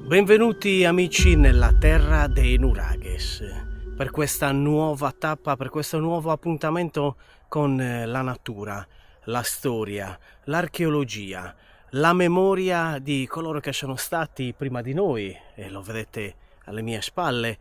Benvenuti amici nella terra dei nuraghes, per questa nuova tappa, per questo nuovo appuntamento con la natura, la storia, l'archeologia, la memoria di coloro che sono stati prima di noi, e lo vedete alle mie spalle,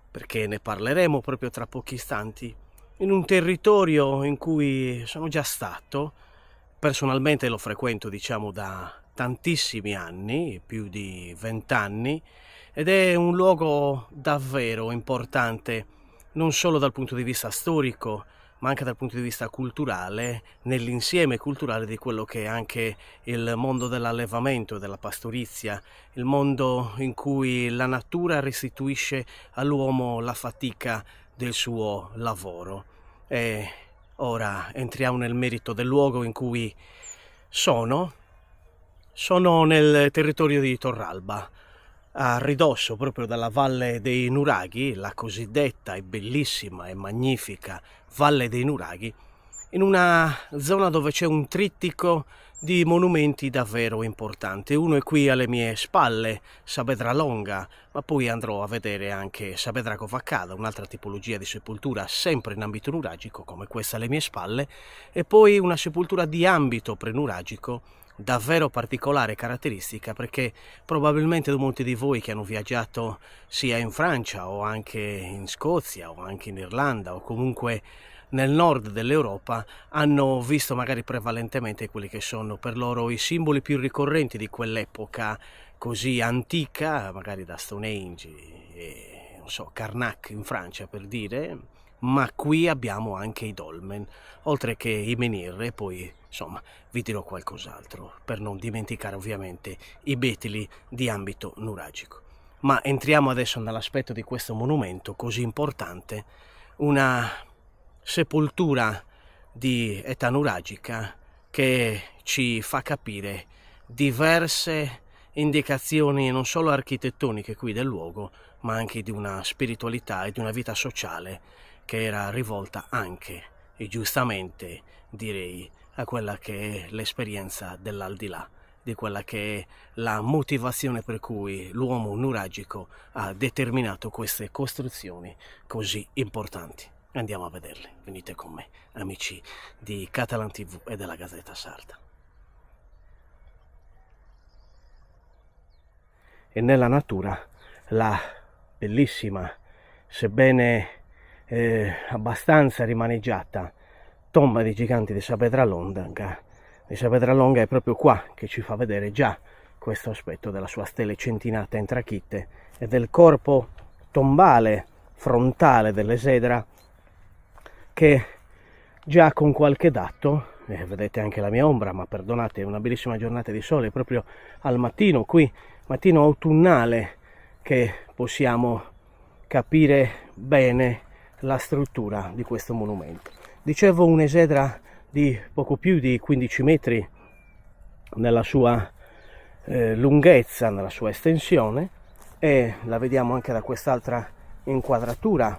perché ne parleremo proprio tra pochi istanti, in un territorio in cui sono già stato. Personalmente lo frequento, diciamo, da tantissimi anni, più di 20 anni, ed è un luogo davvero importante, non solo dal punto di vista storico, ma anche dal punto di vista culturale, nell'insieme culturale di quello che è anche il mondo dell'allevamento, della pastorizia, il mondo in cui la natura restituisce all'uomo la fatica del suo lavoro. E ora entriamo nel merito del luogo in cui sono nel territorio di Torralba, a ridosso proprio dalla Valle dei Nuraghi, la cosiddetta e bellissima e magnifica Valle dei Nuraghi, in una zona dove c'è un trittico di monumenti davvero importante. Uno è qui alle mie spalle, Saavedra Longa, ma poi andrò a vedere anche Saavedra Govakada, un'altra tipologia di sepoltura sempre in ambito nuragico come questa alle mie spalle, e poi una sepoltura di ambito prenuragico davvero particolare e caratteristica, perché probabilmente molti di voi che hanno viaggiato sia in Francia o anche in Scozia o anche in Irlanda o comunque nel nord dell'Europa hanno visto magari prevalentemente quelli che sono per loro i simboli più ricorrenti di quell'epoca così antica, magari da Stonehenge e non so, Karnak in Francia per dire, ma qui abbiamo anche i dolmen, oltre che i menhir, e poi insomma vi dirò qualcos'altro, per non dimenticare ovviamente i betili di ambito nuragico. Ma entriamo adesso nell'aspetto di questo monumento così importante, una sepoltura di età nuragica che ci fa capire diverse indicazioni non solo architettoniche qui del luogo, ma anche di una spiritualità e di una vita sociale che era rivolta anche, e giustamente direi, a quella che è l'esperienza dell'aldilà, di quella che è la motivazione per cui l'uomo nuragico ha determinato queste costruzioni così importanti. Andiamo a vederle, venite con me, amici di Catalan TV e della Gazzetta Sarda. E nella natura la bellissima, sebbene abbastanza rimaneggiata, tomba dei giganti di Saavedra Longa. Di Saavedra Longa è proprio qua che ci fa vedere già questo aspetto della sua stele centinata in trachite e del corpo tombale frontale dell'esedra, che già con qualche dato, vedete anche la mia ombra, ma perdonate, è una bellissima giornata di sole, proprio al mattino, qui, mattino autunnale, che possiamo capire bene la struttura di questo monumento. Dicevo, un'esedra di poco più di 15 metri nella sua lunghezza, nella sua estensione, e la vediamo anche da quest'altra inquadratura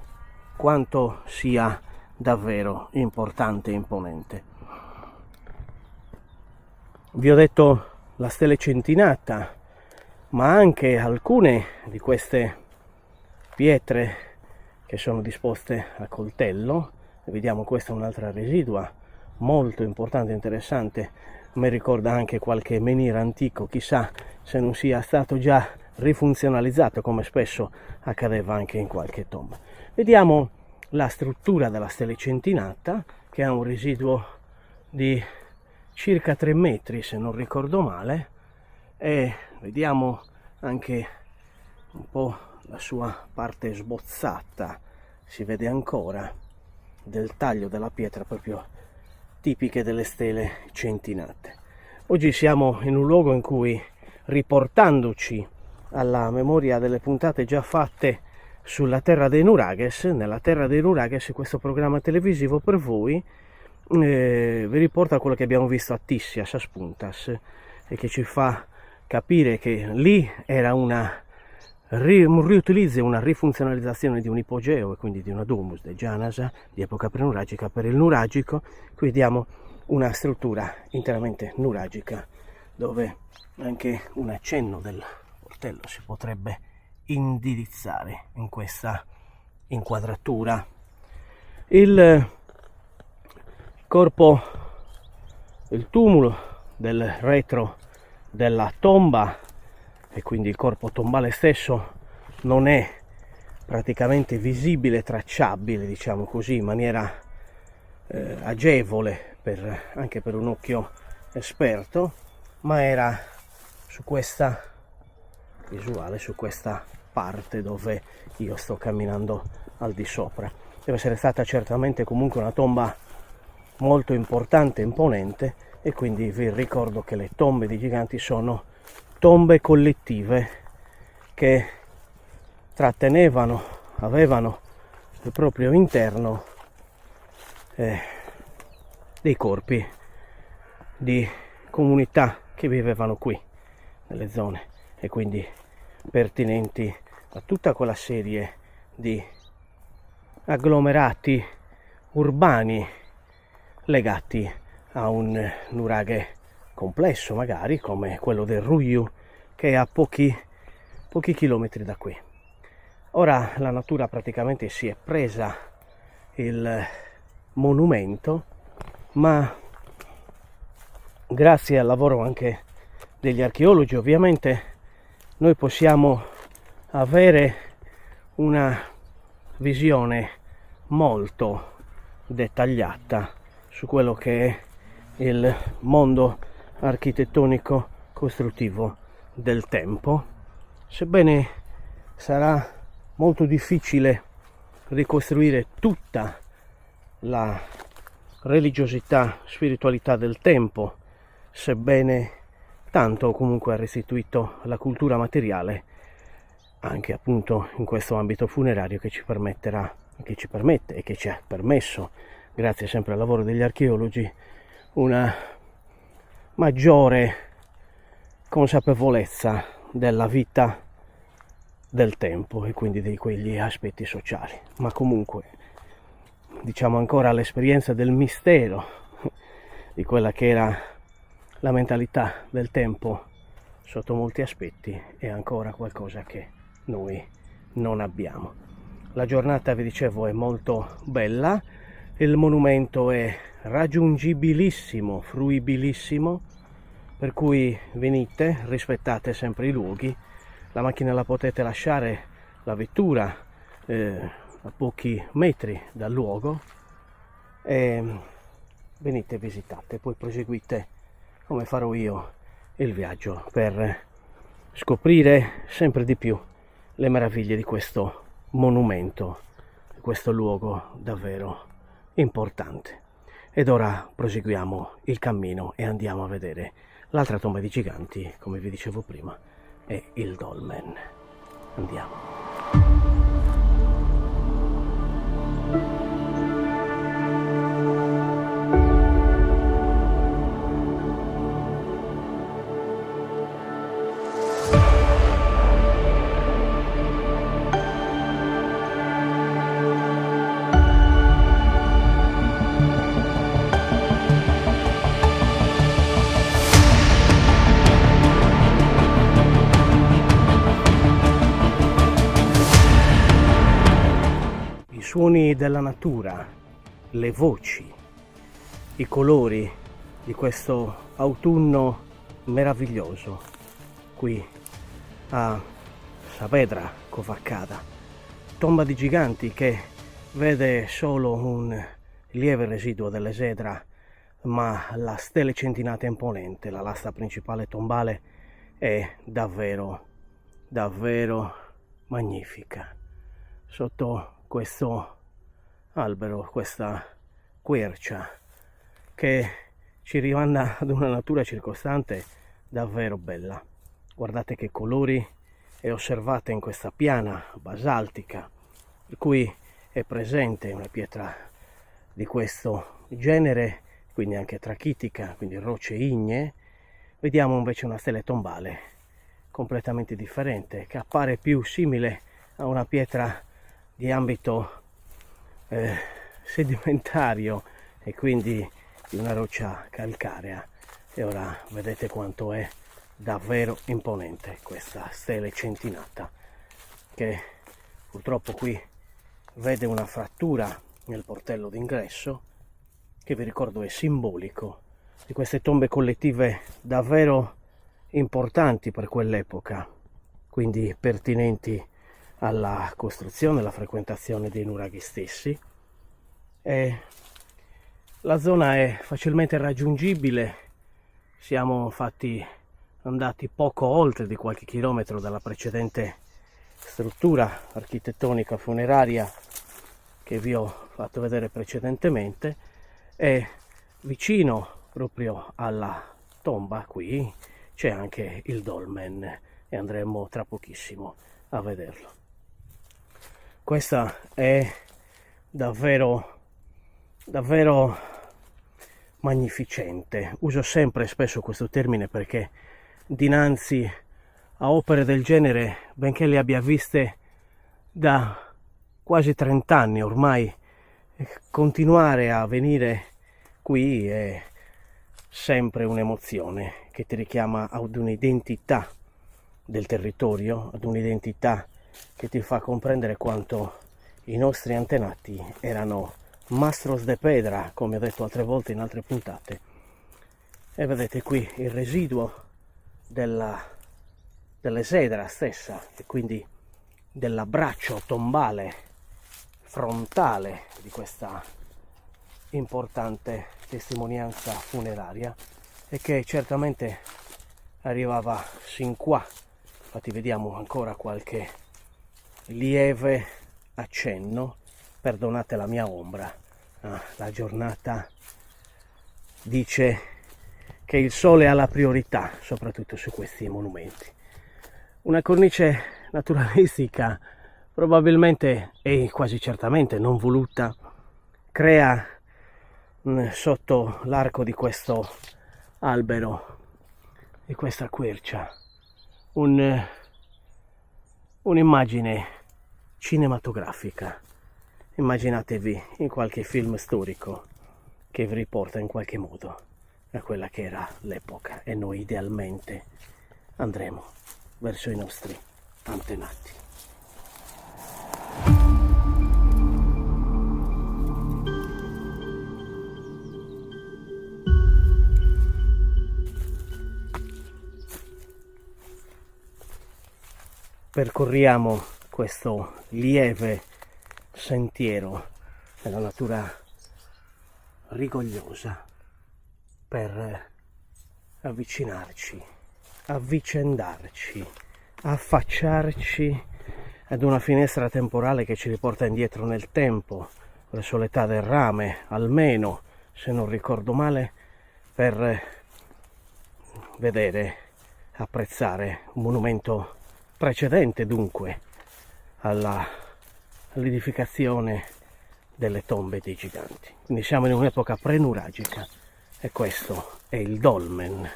quanto sia davvero importante e imponente. Vi ho detto la stele centinata, ma anche alcune di queste pietre che sono disposte a coltello. Vediamo, questa è un'altra residua molto importante e interessante, mi ricorda anche qualche menhir antico, chissà se non sia stato già rifunzionalizzato come spesso accadeva anche in qualche tomba. Vediamo la struttura della stele centinata, che ha un residuo di circa 3 metri se non ricordo male, e vediamo anche un po' la sua parte sbozzata, si vede ancora del taglio della pietra proprio tipiche delle stele centinate. Oggi siamo in un luogo in cui, riportandoci alla memoria delle puntate già fatte sulla terra dei nuraghes, nella terra dei nuraghes, questo programma televisivo per voi vi riporta quello che abbiamo visto a Tissia, a Saspuntas, e che ci fa capire che lì era un riutilizzo e una rifunzionalizzazione di un ipogeo e quindi di una domus de Janasa di epoca prenuragica per il nuragico. Qui vediamo una struttura interamente nuragica dove anche un accenno del coltello si potrebbe indirizzare in questa inquadratura. Il corpo, il tumulo del retro della tomba e quindi il corpo tombale stesso non è praticamente visibile, tracciabile, diciamo così, in maniera agevole anche per un occhio esperto, ma era su questa visuale, su questa parte dove io sto camminando al di sopra. Deve essere stata certamente comunque una tomba molto importante e imponente, e quindi vi ricordo che le tombe dei giganti sono tombe collettive che trattenevano, avevano al proprio interno dei corpi di comunità che vivevano qui nelle zone, e quindi pertinenti a tutta quella serie di agglomerati urbani legati a un nuraghe complesso, magari come quello del Ruiu, che è a pochi chilometri da qui. Ora la natura praticamente si è presa il monumento, ma grazie al lavoro anche degli archeologi ovviamente noi possiamo avere una visione molto dettagliata su quello che è il mondo architettonico costruttivo del tempo, sebbene sarà molto difficile ricostruire tutta la religiosità, spiritualità del tempo, sebbene tanto comunque ha restituito la cultura materiale anche appunto in questo ambito funerario che ci permette e che ci ha permesso, grazie sempre al lavoro degli archeologi, una maggiore consapevolezza della vita del tempo e quindi di quegli aspetti sociali. Ma comunque diciamo ancora l'esperienza del mistero di quella che era la mentalità del tempo sotto molti aspetti è ancora qualcosa che noi non abbiamo. La giornata, vi dicevo, è molto bella, il monumento è raggiungibilissimo, fruibilissimo, per cui venite, rispettate sempre i luoghi, la macchina la potete lasciare, la vettura a pochi metri dal luogo, e venite, visitate, poi proseguite come farò io il viaggio per scoprire sempre di più le meraviglie di questo monumento, di questo luogo davvero importante. Ed ora proseguiamo il cammino e andiamo a vedere l'altra tomba di giganti, come vi dicevo prima, è il Dolmen. Andiamo. Suoni della natura, le voci, i colori di questo autunno meraviglioso qui a Saavedra Covaccada, tomba di giganti che vede solo un lieve residuo dell'esedra, ma la stele centinata imponente, la lastra principale tombale, è davvero magnifica. Sotto questo albero, questa quercia che ci rimanda ad una natura circostante davvero bella. Guardate che colori, e osservate in questa piana basaltica, per cui è presente una pietra di questo genere, quindi anche trachitica, quindi rocce ignee. Vediamo invece una stele tombale completamente differente, che appare più simile a una pietra di ambito sedimentario e quindi di una roccia calcarea. E ora vedete quanto è davvero imponente questa stele centinata, che purtroppo qui vede una frattura nel portello d'ingresso, che vi ricordo è simbolico di queste tombe collettive davvero importanti per quell'epoca, quindi pertinenti alla costruzione e alla frequentazione dei nuraghi stessi. E la zona è facilmente raggiungibile, siamo infatti andati poco oltre di qualche chilometro dalla precedente struttura architettonica funeraria che vi ho fatto vedere precedentemente, e vicino proprio alla tomba qui c'è anche il dolmen e andremo tra pochissimo a vederlo. Questa è davvero magnificente. Uso sempre e spesso questo termine perché dinanzi a opere del genere, benché le abbia viste da quasi 30 anni ormai, continuare a venire qui è sempre un'emozione che ti richiama ad un'identità del territorio, ad un'identità che ti fa comprendere quanto i nostri antenati erano mastros de pedra, come ho detto altre volte in altre puntate. E vedete qui il residuo dell'esedra stessa, e quindi dell'abbraccio tombale frontale di questa importante testimonianza funeraria, e che certamente arrivava sin qua. Infatti vediamo ancora qualche lieve accenno, perdonate la mia ombra, la giornata dice che il sole ha la priorità soprattutto su questi monumenti. Una cornice naturalistica probabilmente e quasi certamente non voluta crea sotto l'arco di questo albero, di questa quercia, un'immagine cinematografica. Immaginatevi in qualche film storico che vi riporta in qualche modo a quella che era l'epoca, e noi idealmente andremo verso i nostri antenati. Percorriamo questo lieve sentiero nella natura rigogliosa per avvicinarci, avvicendarci, affacciarci ad una finestra temporale che ci riporta indietro nel tempo, verso l'età del rame, almeno, se non ricordo male, per vedere, apprezzare un monumento precedente dunque all'edificazione delle tombe dei giganti. Quindi siamo in un'epoca prenuragica, e questo è il dolmen,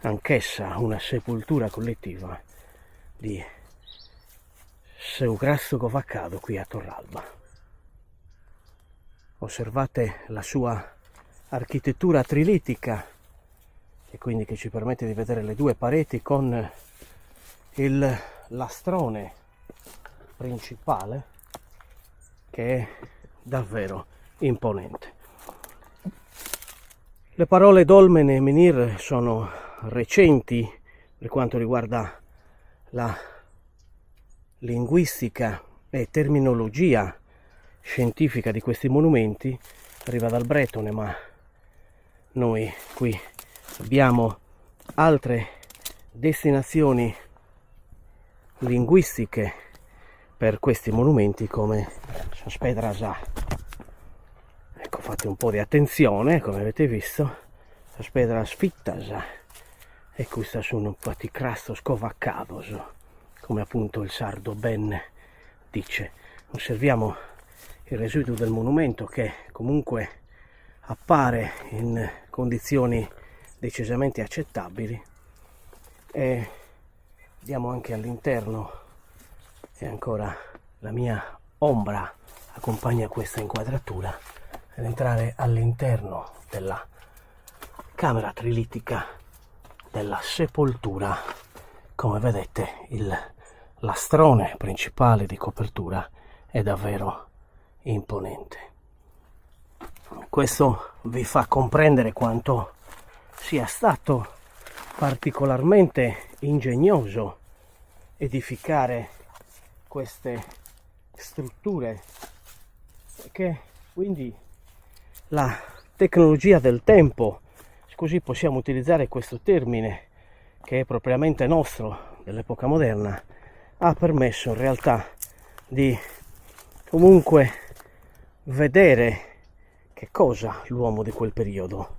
anch'essa una sepoltura collettiva di Seugrasso Covaccado qui a Torralba. Osservate la sua architettura trilitica, e quindi che ci permette di vedere le due pareti con il lastrone principale, che è davvero imponente. Le parole dolmen e menhir sono recenti per quanto riguarda la linguistica e terminologia scientifica di questi monumenti. Arriva dal bretone, ma noi qui abbiamo altre destinazioni linguistiche per questi monumenti, come Saspedra. Ecco, fate un po' di attenzione, come avete visto, Saspedra Sfittasa, e questa sono Paticrasto Scovaccados, come appunto il sardo ben dice. Osserviamo il residuo del monumento, che comunque appare in condizioni decisamente accettabili, e vediamo anche all'interno, e ancora la mia ombra accompagna questa inquadratura, ad entrare all'interno della camera trilitica della sepoltura. Come vedete, il lastrone principale di copertura è davvero imponente. Questo vi fa comprendere quanto sia stato particolarmente ingegnoso edificare queste strutture, che quindi la tecnologia del tempo, così possiamo utilizzare questo termine che è propriamente nostro dell'epoca moderna, ha permesso in realtà di comunque vedere che cosa l'uomo di quel periodo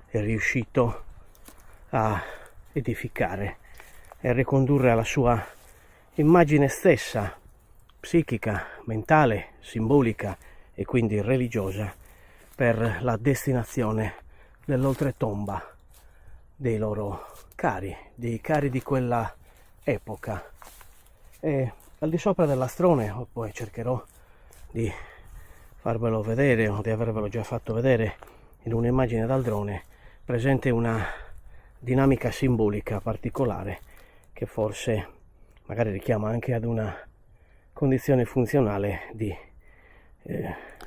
è riuscito a edificare e a ricondurre alla sua immagine stessa, psichica, mentale, simbolica e quindi religiosa, per la destinazione dell'oltretomba dei loro cari, dei cari di quella epoca. E al di sopra del lastrone, poi cercherò di farvelo vedere o di avervelo già fatto vedere in un'immagine dal drone, presente una dinamica simbolica particolare che forse magari richiama anche ad una condizione funzionale di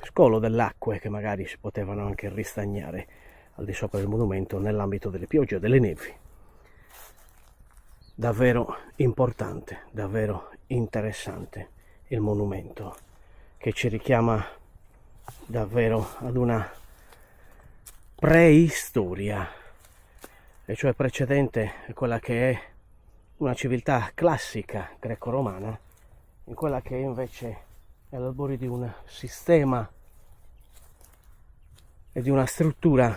scolo dell'acque che magari si potevano anche ristagnare al di sopra del monumento nell'ambito delle piogge o delle nevi. Davvero importante, davvero interessante il monumento, che ci richiama davvero ad una preistoria, e cioè precedente a quella che è una civiltà classica greco-romana, in quella che è invece agli albori di un sistema e di una struttura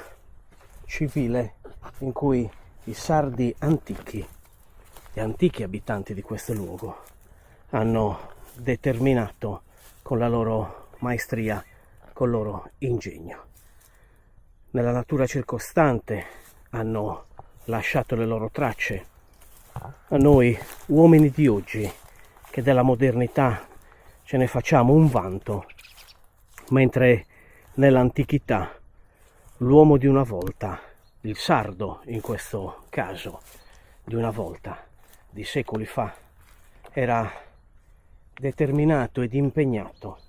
civile in cui i sardi antichi, gli antichi abitanti di questo luogo, hanno determinato con la loro maestria, col loro ingegno. Nella natura circostante hanno lasciato le loro tracce a noi uomini di oggi, che della modernità ce ne facciamo un vanto, mentre nell'antichità l'uomo di una volta, il sardo in questo caso, di una volta, di secoli fa, era determinato ed impegnato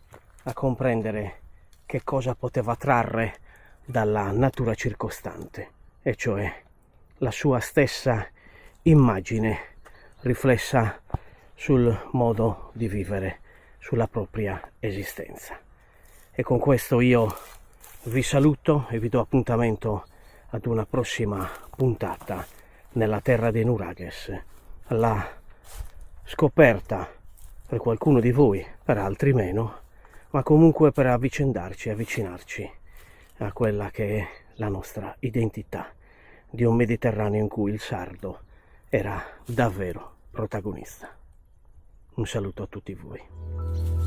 a comprendere che cosa poteva trarre dalla natura circostante, e cioè la sua stessa immagine riflessa sul modo di vivere, sulla propria esistenza. E con questo io vi saluto e vi do appuntamento ad una prossima puntata nella terra dei Nurages, alla scoperta per qualcuno di voi, per altri meno, ma comunque per avvicinarci a quella che è la nostra identità di un Mediterraneo in cui il sardo era davvero protagonista. Un saluto a tutti voi.